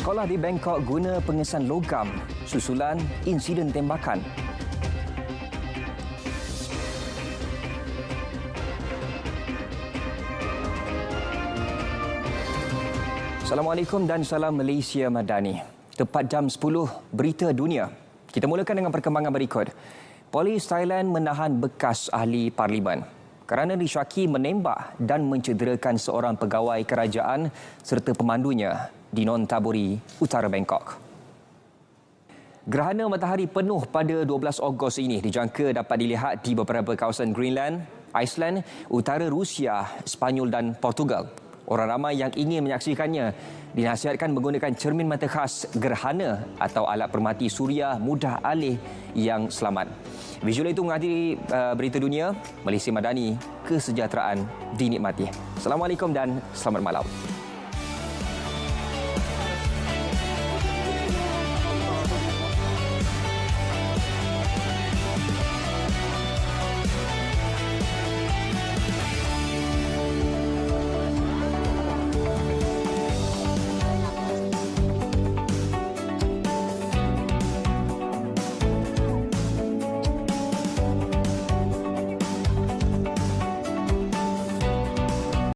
Sekolah di Bangkok guna pengesan logam susulan insiden tembakan. Assalamualaikum dan salam Malaysia Madani. Tepat jam 10, berita dunia. Kita mulakan dengan perkembangan berikut. Polis Thailand menahan bekas ahli parlimen kerana disyaki menembak dan mencederakan seorang pegawai kerajaan serta pemandunya di Nonthaburi, utara Bangkok. Gerhana matahari penuh pada 12 Ogos ini dijangka dapat dilihat di beberapa kawasan Greenland, Iceland, utara Rusia, Sepanyol dan Portugal. Orang ramai yang ingin menyaksikannya dinasihatkan menggunakan cermin mata khas gerhana atau alat permati suria mudah alih yang selamat. Visual itu mengakhiri berita dunia. Malaysia Madani, kesejahteraan dinikmati. Assalamualaikum dan selamat malam.